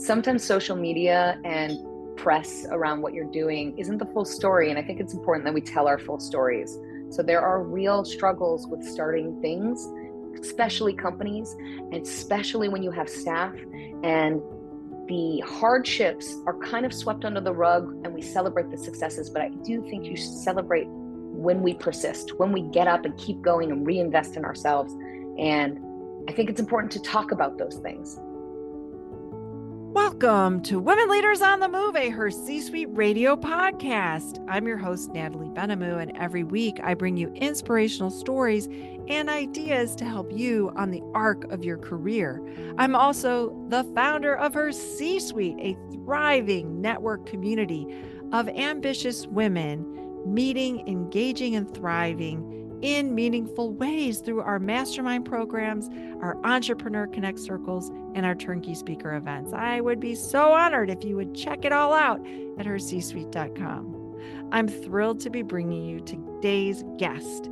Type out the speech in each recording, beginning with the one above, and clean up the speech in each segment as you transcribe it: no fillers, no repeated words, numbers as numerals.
sometimes social media and press around what you're doing isn't the full story. And I think it's important that we tell our full stories. So there are real struggles with starting things, especially companies, and especially when you have staff, and the hardships are kind of swept under the rug and we celebrate the successes. But I do think you celebrate when we persist, when we get up and keep going and reinvest in ourselves. And I think it's important to talk about those things. Welcome to Women Leaders on the Move, a Her C-Suite radio podcast. I'm your host, Natalie Benamou, and every week I bring you inspirational stories and ideas to help you on the arc of your career. I'm also the founder of Her C-Suite, a thriving network community of ambitious women meeting, engaging, and thriving in meaningful ways through our mastermind programs, our Entrepreneur Connect circles, and our turnkey speaker events. I would be so honored if you would check it all out at hercsuite.com. I'm thrilled to be bringing you today's guest,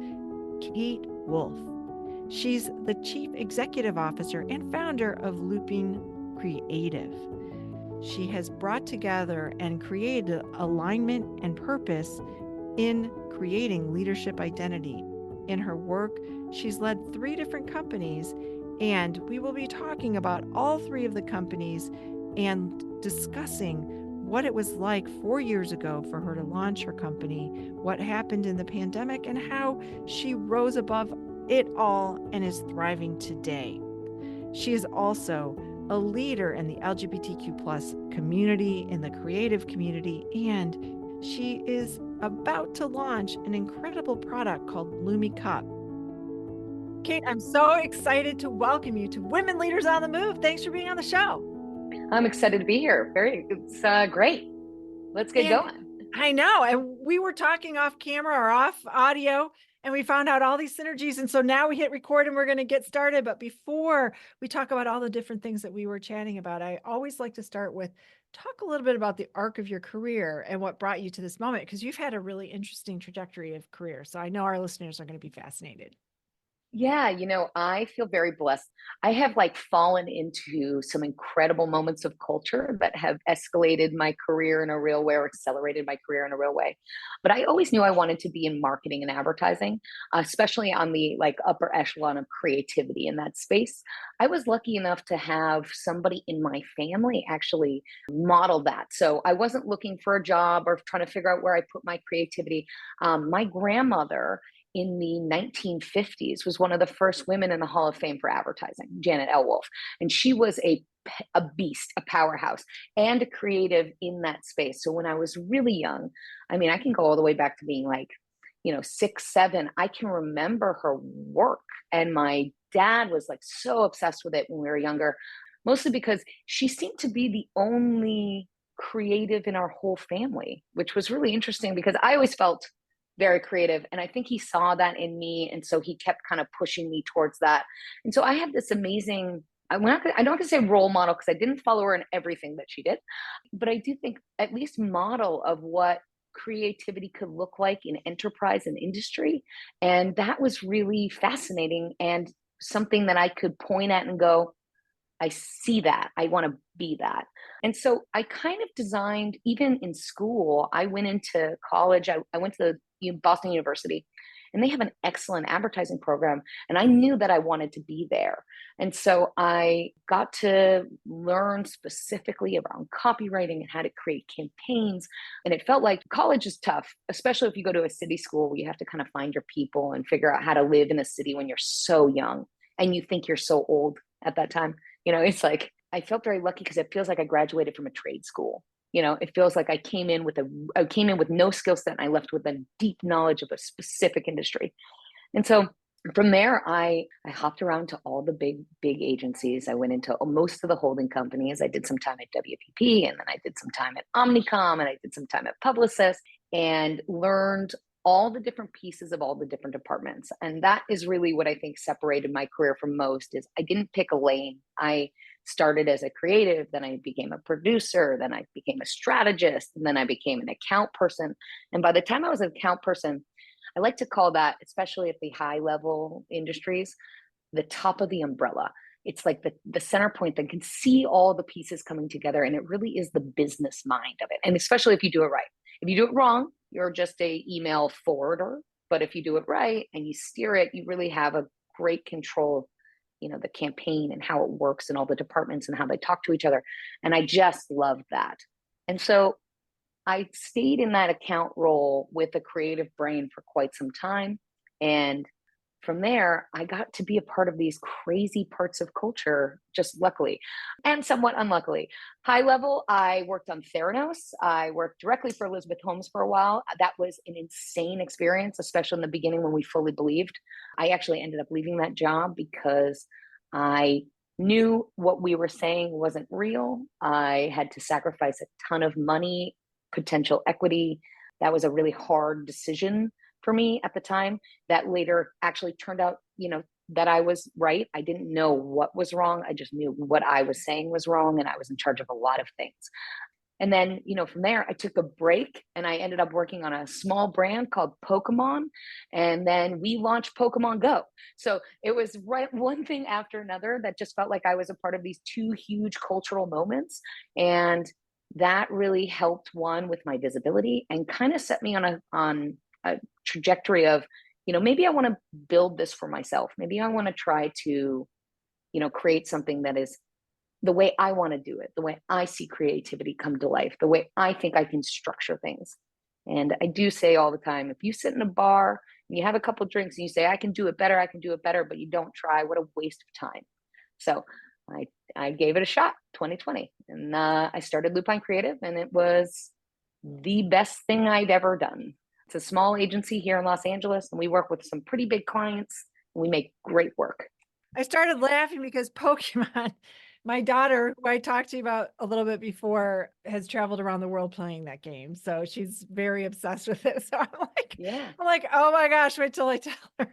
Kate Wollf. She's the Chief Executive Officer and founder of Lupine Creative. She has brought together and created alignment and purpose in creating leadership identity. In her work, she's led 3 different companies, and we will be talking about all 3 of the companies and discussing what it was like 4 years ago for her to launch her company, what happened in the pandemic, and how she rose above it all and is thriving today. She is also a leader in the LGBTQ+ community, in the creative community, and she is about to launch an incredible product called LumiCup. Kate, I'm so excited to welcome you to Women Leaders on the Move. Thanks for being on the show. I'm excited to be here. It's great. Let's get going. I know. And we were talking off camera or off audio, and we found out all these synergies. And so now we hit record and we're going to get started. But before we talk about all the different things that we were chatting about, I always like to start with talk a little bit about the arc of your career and what brought you to this moment, because you've had a really interesting trajectory of career. So I know our listeners are going to be fascinated. Yeah, I feel very blessed. I have fallen into some incredible moments of culture that have escalated my career in a real way or accelerated my career in a real way. But I always knew I wanted to be in marketing and advertising, especially on the upper echelon of creativity in that space. I was lucky enough to have somebody in my family actually model that. So I wasn't looking for a job or trying to figure out where I put my creativity. My grandmother in the 1950s was one of the first women in the Hall of Fame for advertising, Janet L. Wolff. And she was a beast, a powerhouse, and a creative in that space. So when I was really young, I mean, I can go all the way back to being 6, 7. I can remember her work. And my dad was so obsessed with it when we were younger, mostly because she seemed to be the only creative in our whole family, which was really interesting because I always felt very creative. And I think he saw that in me. And so he kept kind of pushing me towards that. And so I have this amazing, I don't want to say role model because I didn't follow her in everything that she did, but I do think at least model of what creativity could look like in enterprise and industry. And that was really fascinating and something that I could point at and go, I see that. I want to be that. And so I kind of designed, even in school, I went into college, I went to Boston University, and they have an excellent advertising program. And I knew that I wanted to be there. And so I got to learn specifically around copywriting and how to create campaigns. And it felt like college is tough, especially if you go to a city school where you have to kind of find your people and figure out how to live in a city when you're so young and you think you're so old at that time. It's I felt very lucky because it feels like I graduated from a trade school. It feels like I came in with no skill set and I left with a deep knowledge of a specific industry. And so from there, I hopped around to all the big agencies. I went into most of the holding companies. I did some time at WPP, and then I did some time at Omnicom, and I did some time at Publicis, and learned all the different pieces of all the different departments. And that is really what I think separated my career from most is I didn't pick a lane. I started as a creative, then I became a producer, then I became a strategist, and then I became an account person. And by the time I was an account person, I like to call that, especially at the high level industries, the top of the umbrella. it's like the center point that can see all the pieces coming together. And it really is the business mind of it. And especially if you do it right. If you do it wrong, you're just a email forwarder. But if you do it right and you steer it, you really have a great control of, the campaign and how it works and all the departments and how they talk to each other. And I just love that. And so I stayed in that account role with a creative brain for quite some time. And from there, I got to be a part of these crazy parts of culture, just luckily and somewhat unluckily. High level, I worked on Theranos. I worked directly for Elizabeth Holmes for a while. That was an insane experience, especially in the beginning when we fully believed. I actually ended up leaving that job because I knew what we were saying wasn't real. I had to sacrifice a ton of money, potential equity. That was a really hard decision for me at the time that later actually turned out, that I was right. I didn't know what was wrong. I just knew what I was saying was wrong. And I was in charge of a lot of things. And then, from there, I took a break and I ended up working on a small brand called Pokemon. And then we launched Pokemon Go. So it was right one thing after another that just felt like I was a part of these two huge cultural moments. And that really helped one with my visibility and kind of set me on a trajectory of, maybe I want to build this for myself. Maybe I want to try to, create something that is the way I want to do it, the way I see creativity come to life, the way I think I can structure things. And I do say all the time, if you sit in a bar and you have a couple drinks and you say, I can do it better, but you don't try, what a waste of time. So I gave it a shot, 2020. And I started Lupine Creative, and it was the best thing I'd ever done. It's a small agency here in Los Angeles, and we work with some pretty big clients, and we make great work. I started laughing because Pokemon, my daughter, who I talked to you about a little bit before, has traveled around the world playing that game. So she's very obsessed with it. So Yeah. I'm like, oh my gosh, wait till I tell her.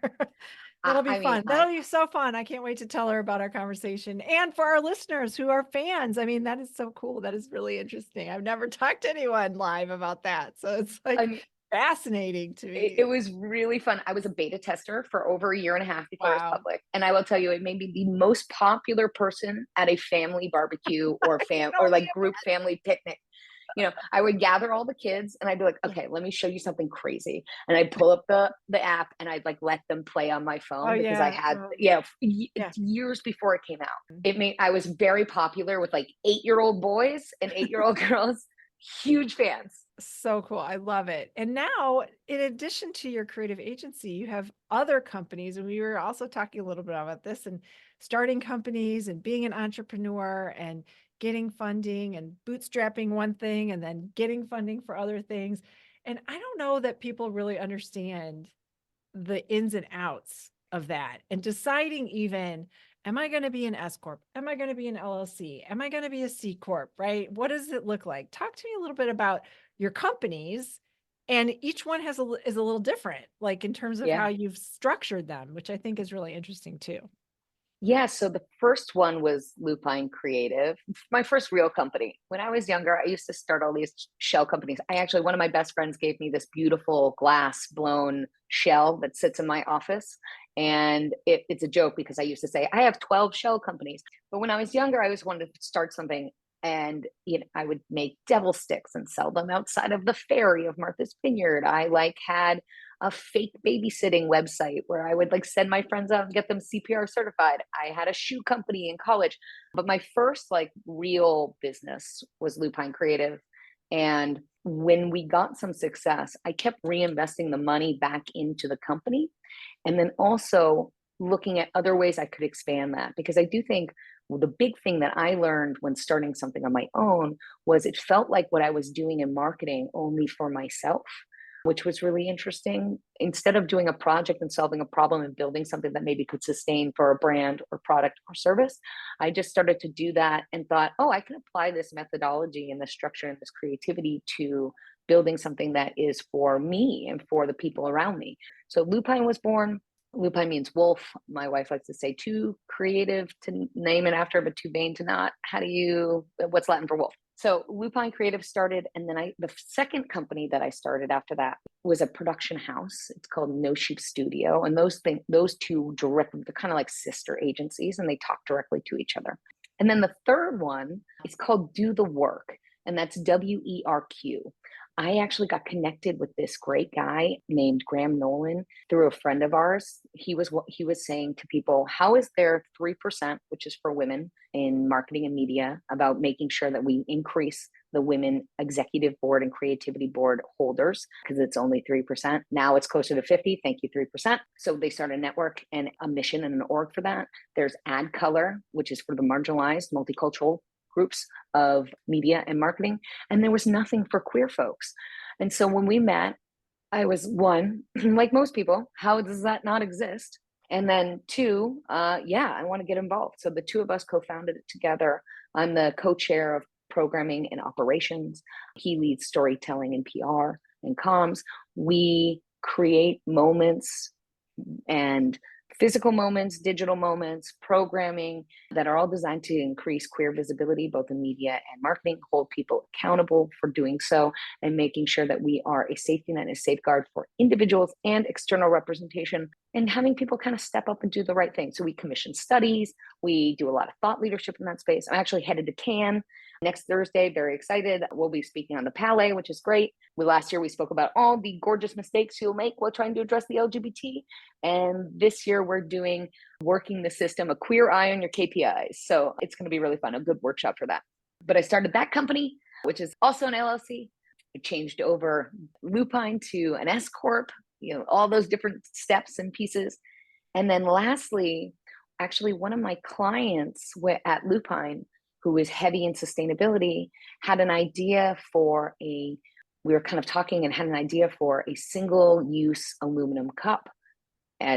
That'll be I mean, fun. That'll be so fun. I can't wait to tell her about our conversation. And for our listeners who are fans, I mean, that is so cool. That is really interesting. I've never talked to anyone live about that. So it's I mean, fascinating to me. it was really fun. I was a beta tester for over a year and a half before it was Wow. public. And I will tell you, it made me the most popular person at a family barbecue or I can or only like group family picnic. I would gather all the kids and I'd be like, okay, let me show you something crazy. And I'd pull up the app and I'd like let them play on my Oh phone because I yeah. had, Yeah. years before it came out. I was very popular with like 8-year-old boys and 8-year-old girls, huge fans. So cool. I love it. And now, in addition to your creative agency, you have other companies. And we were also talking a little bit about this and starting companies and being an entrepreneur and getting funding and bootstrapping one thing and then getting funding for other things. And I don't know that people really understand the ins and outs of that and deciding even, am I going to be an S Corp? Am I going to be an LLC? Am I going to be a C Corp? Right? What does it look like? Talk to me a little bit about your companies, and each one is a little different, like in terms of how Yeah. you've structured them, which I think is really interesting too. Yeah, so the first one was Lupine Creative, my first real company. When I was younger, I used to start all these shell companies. One of my best friends gave me this beautiful glass blown shell that sits in my office. And it's a joke because I used to say, I have 12 shell companies. But when I was younger, I always wanted to start something. And I would make devil sticks and sell them outside of the ferry of Martha's Vineyard. I had a fake babysitting website where I would send my friends out and get them CPR certified. I had a shoe company in college, but my first real business was Lupine Creative. And when we got some success, I kept reinvesting the money back into the company and then also looking at other ways I could expand that, because I do think the big thing that I learned when starting something on my own was it felt like what I was doing in marketing only for myself, which was really interesting. Instead of doing a project and solving a problem and building something that maybe could sustain for a brand or product or service, I just started to do that and thought, oh, I can apply this methodology and this structure and this creativity to building something that is for me and for the people around me. So Lupine was born. Lupine means wolf. My wife likes to say too creative to name it after, but too vain to not. What's Latin for wolf? So Lupine Creative started, and then the second company that I started after that was a production house. It's called No Sheep Studio, and those two directly, they're kind of like sister agencies, and they talk directly to each other. And then the third one is called Do the Work, and that's WERQ. I actually got connected with this great guy named Graham Nolan through a friend of ours. He was saying to people, how is there 3%, which is for women in marketing and media, about making sure that we increase the women executive board and creativity board holders, because it's only 3%. Now it's closer to 50. Thank you, 3%. So they start a network and a mission and an org for that. There's Add Color, which is for the marginalized multicultural groups of media and marketing. And there was nothing for queer folks. And so when we met, I was one, like most people, how does that not exist? And then two, I want to get involved. So the two of us co-founded it together. I'm the co-chair of programming and operations. He leads storytelling and PR and comms. We create moments and physical moments, digital moments, programming that are all designed to increase queer visibility, both in media and marketing, hold people accountable for doing so, and making sure that we are a safety net and a safeguard for individuals and external representation, and having people kind of step up and do the right thing. So we commission studies, we do a lot of thought leadership in that space. I'm actually headed to Cannes next Thursday, very excited. We'll be speaking on the Palais, which is great. Last year we spoke about all the gorgeous mistakes you'll make while trying to address the LGBT. And this year we're doing Working the System, a queer eye on your KPIs. So it's going to be really fun, a good workshop for that. But I started that company, which is also an LLC. I changed over Lupine to an S Corp, all those different steps and pieces. And then lastly, actually one of my clients at Lupine, who is heavy in sustainability, had an idea for we were kind of talking and had an idea for a single-use aluminum cup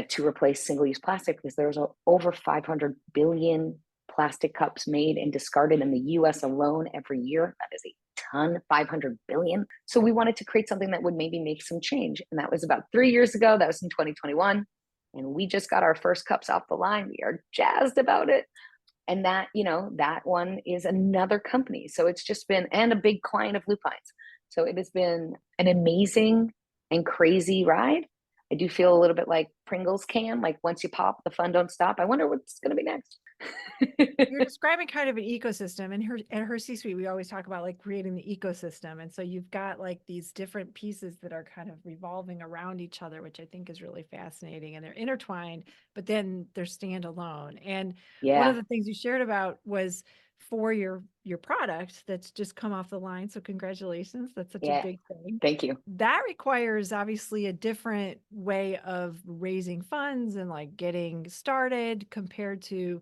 to replace single-use plastic, because there's over 500 billion plastic cups made and discarded in the US alone every year. That is a ton, 500 billion. So we wanted to create something that would maybe make some change. And that was about 3 years ago. That was in 2021. And we just got our first cups off the line. We are jazzed about it. And that one is another company. So it's just been, and a big client of Lupine's. So it has been an amazing and crazy ride. I do feel a little bit like Pringles can, like once you pop, the fun don't stop. I wonder what's going to be next. You're describing kind of an ecosystem, and at her C-suite, we always talk about like creating the ecosystem. And so you've got like these different pieces that are kind of revolving around each other, which I think is really fascinating, and they're intertwined, but then they're standalone. And one of the things you shared about was for your product that's just come off the line. So congratulations. That's such a big thing. Thank you. That requires obviously a different way of raising funds and like getting started compared to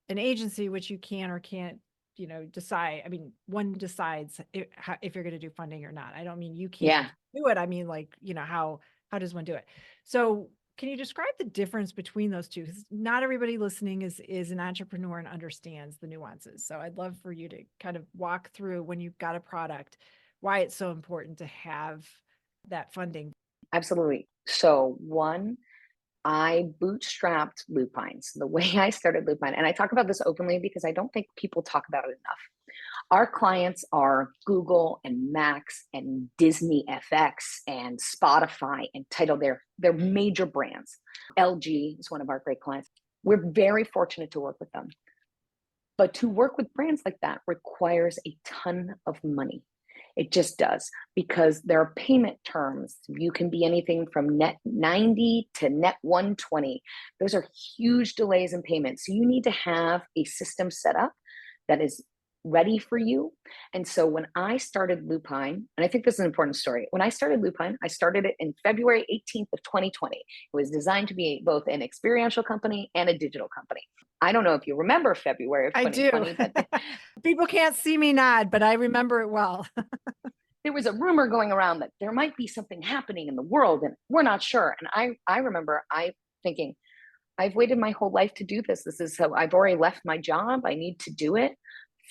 an agency, which you can or can't, decide. I mean, one decides if you're going to do funding or not. I don't mean you can't do it. I mean, like, how does one do it? So can you describe the difference between those two? Because not everybody listening is an entrepreneur and understands the nuances. So I'd love for you to kind of walk through, when you've got a product, why it's so important to have that funding. Absolutely. So one, I bootstrapped Lupine. So the way I started Lupine, and I talk about this openly because I don't think people talk about it enough. Our clients are Google and Max and Disney FX and Spotify and Tidal. They're major brands. LG is one of our great clients. We're very fortunate to work with them. But to work with brands like that requires a ton of money. It just does, because there are payment terms. You can be anything from net 90 to net 120. Those are huge delays in payments. So you need to have a system set up that is ready for you. And so when I started Lupine, and I think this is an important story. When I started Lupine, I started it in February 18th of 2020. It was designed to be both an experiential company and a digital company. I don't know if you remember February of 2020. I do. But people can't see me nod, but I remember it well. There was a rumor going around that there might be something happening in the world and we're not sure. And I remember thinking, I've waited my whole life to do this. This is how I've already left my job. I need to do it.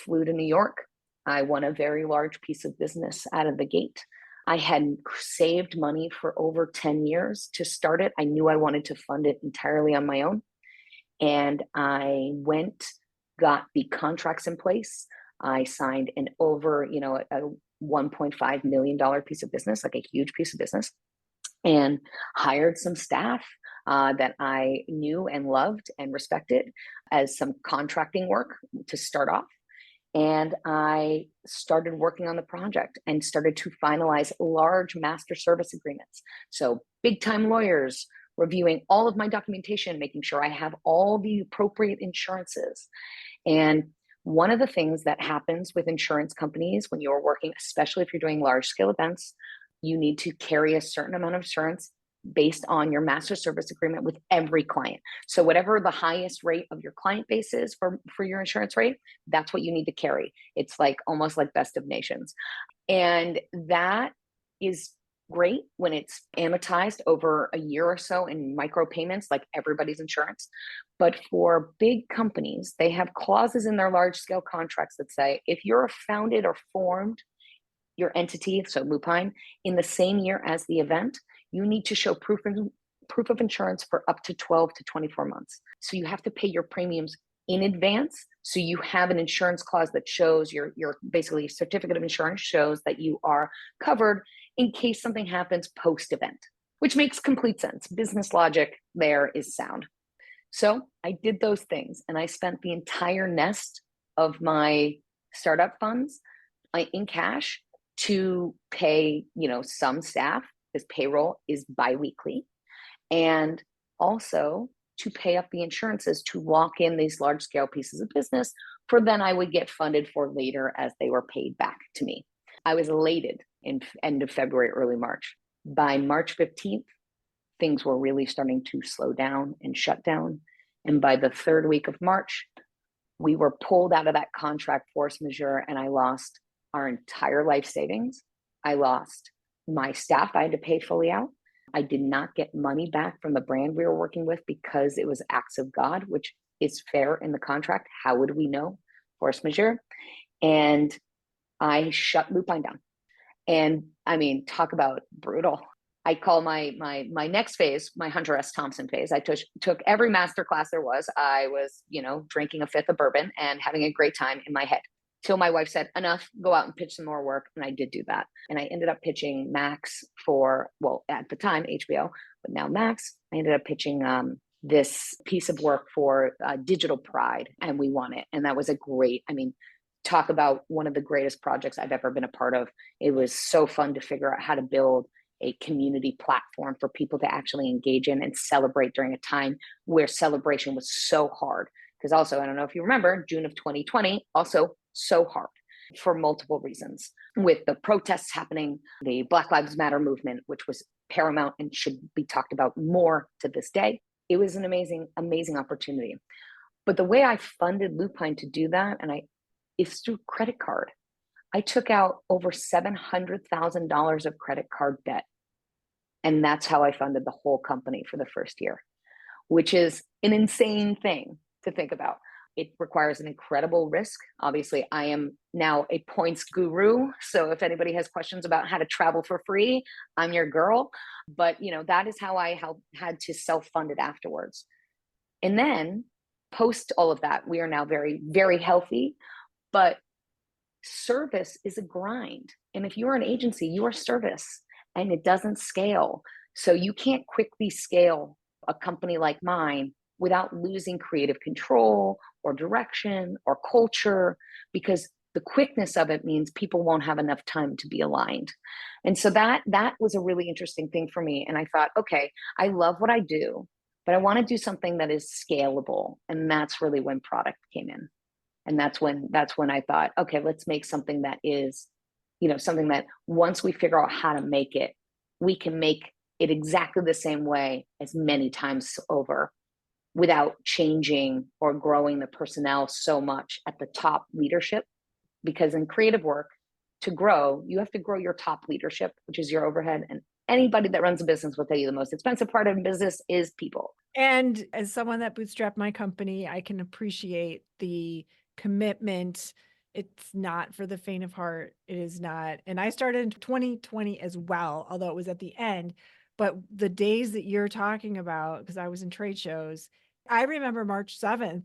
Flew to New York. I won a very large piece of business out of the gate. I had saved money for over 10 years to start it. I knew I wanted to fund it entirely on my own. And I got the contracts in place. I signed an over, a $1.5 million piece of business, like a huge piece of business, and hired some staff that I knew and loved and respected as some contracting work to start off. And I started working on the project and started to finalize large master service agreements. So big time lawyers reviewing all of my documentation, making sure I have all the appropriate insurances. And one of the things that happens with insurance companies when you're working, especially if you're doing large scale events, you need to carry a certain amount of insurance based on your master service agreement with every client. So whatever the highest rate of your client base is for your insurance rate, that's what you need to carry. It's like almost like best of nations. And that is great when it's amortized over a year or so in micro payments, like everybody's insurance. But for big companies, they have clauses in their large scale contracts that say if you're founded or formed your entity, so Lupine, in the same year as the event, you need to show proof of insurance for up to 12 to 24 months. So you have to pay your premiums in advance. So you have an insurance clause that shows your basically certificate of insurance shows that you are covered in case something happens post-event, which makes complete sense. Business logic there is sound. So I did those things, and I spent the entire nest of my startup funds in cash to pay, some staff, because payroll is biweekly, and also to pay up the insurances to lock in these large scale pieces of business for then I would get funded for later as they were paid back to me. I was elated in end of February, early March. By March 15th, things were really starting to slow down and shut down. And by the third week of March, we were pulled out of that contract force majeure, and I lost our entire life savings. I lost my staff. I had to pay fully out. I did not get money back from the brand we were working with because it was acts of God, which is fair in the contract. How would we know? Force majeure. And I shut Lupine down. And I mean, talk about brutal. I call my next phase my Hunter S. Thompson phase. I took every master class there was. I was, drinking a fifth of bourbon and having a great time in my head till my wife said, enough, go out and pitch some more work. And I did do that. And I ended up pitching Max for, well, at the time, HBO, but now Max. I ended up pitching this piece of work for Digital Pride, and we won it. And that was talk about one of the greatest projects I've ever been a part of. It was so fun to figure out how to build a community platform for people to actually engage in and celebrate during a time where celebration was so hard. Because also, I don't know if you remember, June of 2020, also so hard for multiple reasons. With the protests happening, the Black Lives Matter movement, which was paramount and should be talked about more to this day. It was an amazing, amazing opportunity. But the way I funded Lupine to do that, is through credit card. I took out over $700,000 of credit card debt. And that's how I funded the whole company for the first year, which is an insane thing to think about. It requires an incredible risk. Obviously, I am now a points guru. So if anybody has questions about how to travel for free, I'm your girl. But that is how I had to self-fund it afterwards. And then post all of that, we are now very, very healthy. But service is a grind. And if you're an agency, you are service, and it doesn't scale. So you can't quickly scale a company like mine without losing creative control or direction or culture, because the quickness of it means people won't have enough time to be aligned. And so that was a really interesting thing for me. And I thought, okay, I love what I do, but I want to do something that is scalable. And that's really when product came in. And that's when I thought, okay, let's make something that is, something that once we figure out how to make it, we can make it exactly the same way as many times over without changing or growing the personnel so much at the top leadership. Because in creative work, to grow, you have to grow your top leadership, which is your overhead. And anybody that runs a business will tell you the most expensive part of business is people. And as someone that bootstrapped my company, I can appreciate the commitment. It's not for the faint of heart. It is not. And I started in 2020 as well, although it was at the end. But the days that you're talking about, because I was in trade shows, I remember March 7th,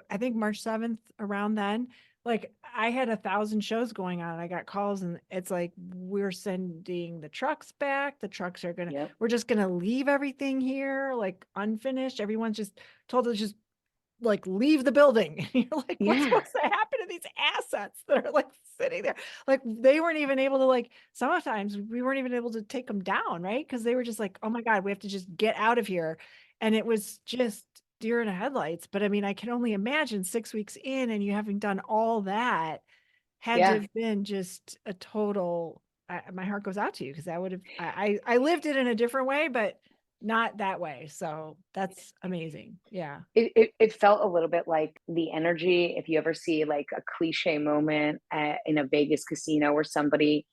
I think March 7th, around then, like I had 1,000 shows going on. I got calls and it's like, we're sending the trucks back. The trucks are Yep. we're just gonna leave everything here, like unfinished. Everyone's just told to just like leave the building. You're like, what's Yeah. supposed to happen to these assets that are like sitting there? Like they weren't even able to like, sometimes we weren't even able to take them down, right? Because they were just like, oh my God, we have to just get out of here. And it was just deer in the headlights. But I mean, I can only imagine 6 weeks in and you having done all that had to Yeah. have been just a total, my heart goes out to you because that would have, I lived it in a different way, but not that way. So that's amazing. Yeah. It felt a little bit like the energy. If you ever see like a cliche moment in a Vegas casino where somebody,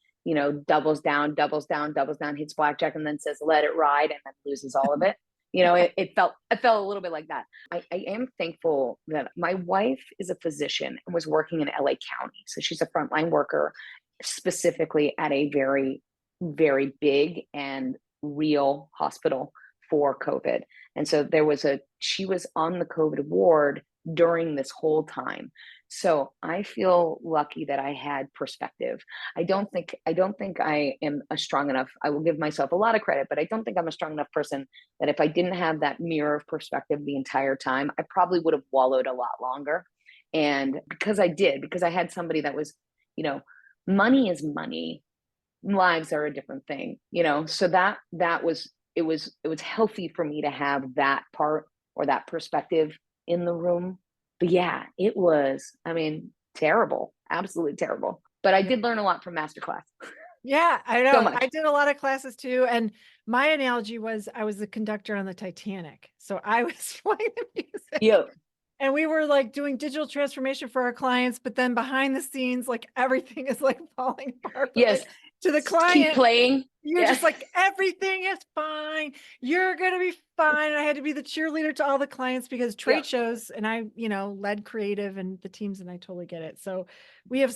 doubles down, doubles down, doubles down, hits blackjack, and then says, let it ride, and then loses all of it. It felt a little bit like that. I am thankful that my wife is a physician and was working in LA County. So she's a frontline worker, specifically at a very, very big and real hospital for COVID. And so she was on the COVID ward during this whole time. So I feel lucky that I had perspective. I don't think I am a strong enough. I will give myself a lot of credit, but I don't think I'm a strong enough person that if I didn't have that mirror of perspective the entire time, I probably would have wallowed a lot longer. And because I had somebody that was, you know, money is money, lives are a different thing, so it was healthy for me to have that part or that perspective in the room. But yeah, it was, I mean, terrible, absolutely terrible, but I Yeah. did learn a lot from masterclass. Yeah, I So know. I much. did a lot of classes too. And my analogy was I was the conductor on the Titanic. So I was playing the music. Yeah. And we were like doing digital transformation for our clients, but then behind the scenes, like everything is like falling apart. But Yes. like to the Keep client, playing. you're Yeah. just like, everything is fine. You're going to be fine. And I had to be the cheerleader to all the clients because Yeah. trade shows and I, led creative and the teams and I totally get it. So we have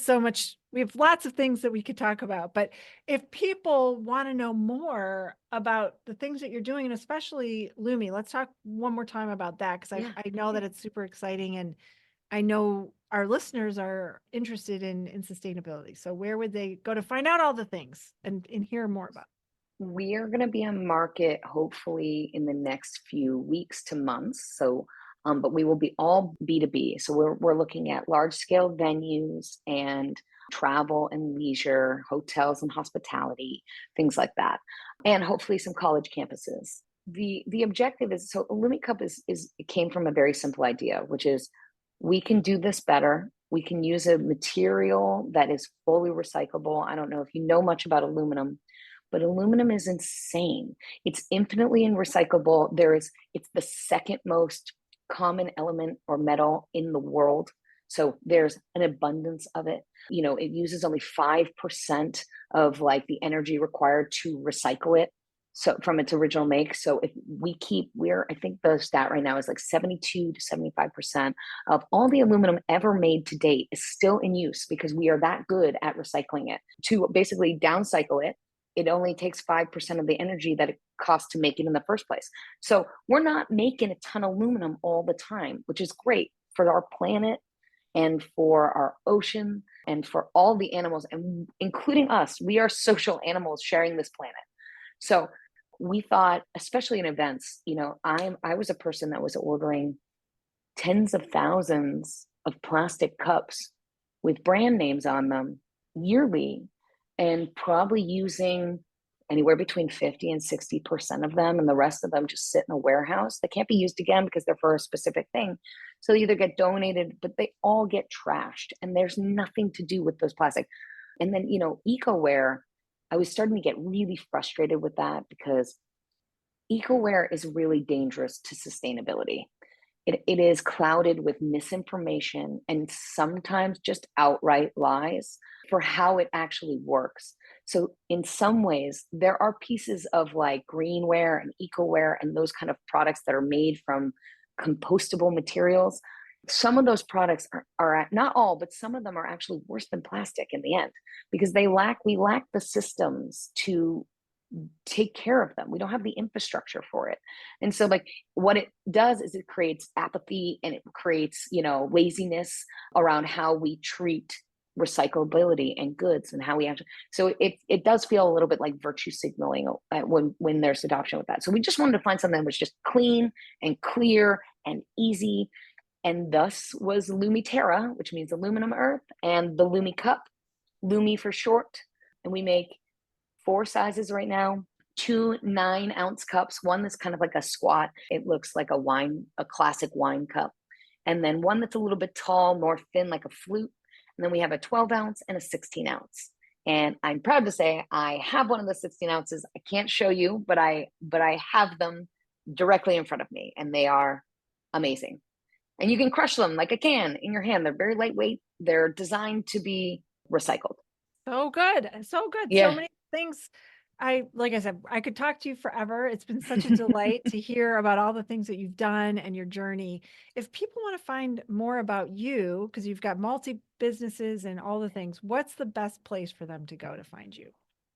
lots of things that we could talk about. But if people want to know more about the things that you're doing and especially Lumi, let's talk one more time about that because Yeah. I know that it's super exciting and I know our listeners are interested in sustainability. So where would they go to find out all the things and hear more about? We are going to be on market hopefully in the next few weeks to months. So, but we will be all B2B. So we're looking at large scale venues and travel and leisure, hotels and hospitality, things like that, and hopefully some college campuses. The objective is, so LumiCup is it came from a very simple idea, which is we can do this better. We can use a material that is fully recyclable. I don't know if you know much about aluminum, but aluminum is insane. It's infinitely recyclable. It's the second most common element or metal in the world. So there's an abundance of it. It uses only 5% of like the energy required to recycle it. So from its original make. So if I think the stat right now is like 72 to 75% of all the aluminum ever made to date is still in use because we are that good at recycling it. To basically downcycle it, it only takes 5% of the energy that it costs to make it in the first place. So we're not making a ton of aluminum all the time, which is great for our planet and for our ocean and for all the animals, and including us. We are social animals sharing this planet. So we thought, especially in events, I was a person that was ordering tens of thousands of plastic cups with brand names on them yearly, and probably using anywhere between 50 and 60% of them, and the rest of them just sit in a warehouse. They can't be used again because they're for a specific thing. So they either get donated, but they all get trashed, and there's nothing to do with those plastic. And then, eco-ware, I was starting to get really frustrated with that because eco-ware is really dangerous to sustainability. It is clouded with misinformation and sometimes just outright lies for how it actually works. So in some ways, there are pieces of like greenware and ecoware and those kind of products that are made from compostable materials. Some of those products are not all, but some of them are actually worse than plastic in the end because we lack the systems to take care of them. We don't have the infrastructure for it. And so like what it does is it creates apathy and it creates, laziness around how we treat recyclability and goods and how we have to. So it does feel a little bit like virtue signaling when there's adoption with that. So we just wanted to find something that was just clean and clear and easy. And thus was LumiTerra, which means aluminum earth, and the LumiCup, Lumi for short. And we make 4 sizes right now, 2 9-ounce cups, one that's kind of like a squat. It looks like a classic wine cup. And then one that's a little bit tall, more thin, like a flute. And then we have a 12-ounce and a 16-ounce. And I'm proud to say I have one of the 16 ounces. I can't show you, but I have them directly in front of me, and they are amazing. And you can crush them like a can in your hand. They're very lightweight. They're designed to be recycled. So good. So good. So Yeah. many things. Like I said, I could talk to you forever. It's been such a delight to hear about all the things that you've done and your journey. If people want to find more about you, because you've got multi businesses and all the things, what's the best place for them to go to find you?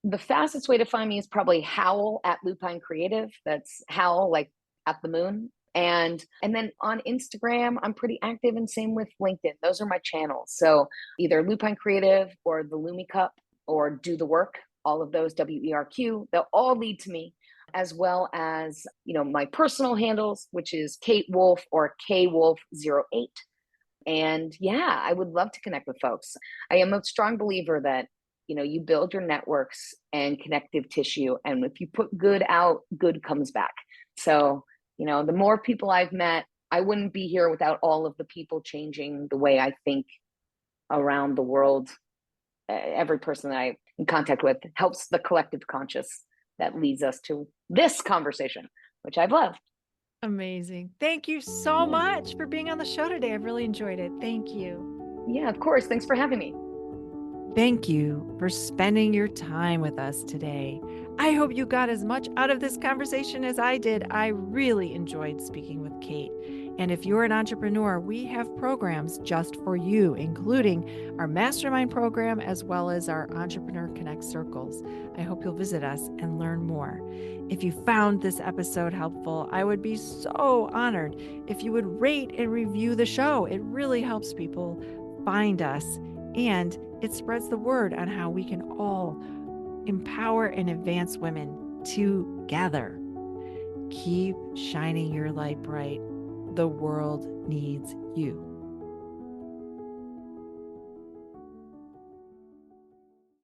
The fastest way to find me is probably Howl at Lupine Creative. That's Howl, like at the moon. And then on Instagram, I'm pretty active, and same with LinkedIn. Those are my channels. So either Lupine Creative or the LumiCup or Do the Work, all of those, WERQ, they'll all lead to me, as well as, my personal handles, which is Kate Wollf or KWolf08. And yeah, I would love to connect with folks. I am a strong believer that, you build your networks and connective tissue. And if you put good out, good comes back. So, the more people I've met, I wouldn't be here without all of the people changing the way I think around the world. Every person that I'm in contact with helps the collective conscious that leads us to this conversation, which I've loved. Amazing. Thank you so much for being on the show today. I've really enjoyed it. Thank you. Yeah, of course. Thanks for having me. Thank you for spending your time with us today. I hope you got as much out of this conversation as I did. I really enjoyed speaking with Kate. And if you're an entrepreneur, we have programs just for you, including our mastermind program as well as our Entrepreneur Connect circles. I hope you'll visit us and learn more. If you found this episode helpful, I would be so honored if you would rate and review the show. It really helps people find us, and it spreads the word on how we can all empower and advance women together. Keep shining your light bright. The world needs you.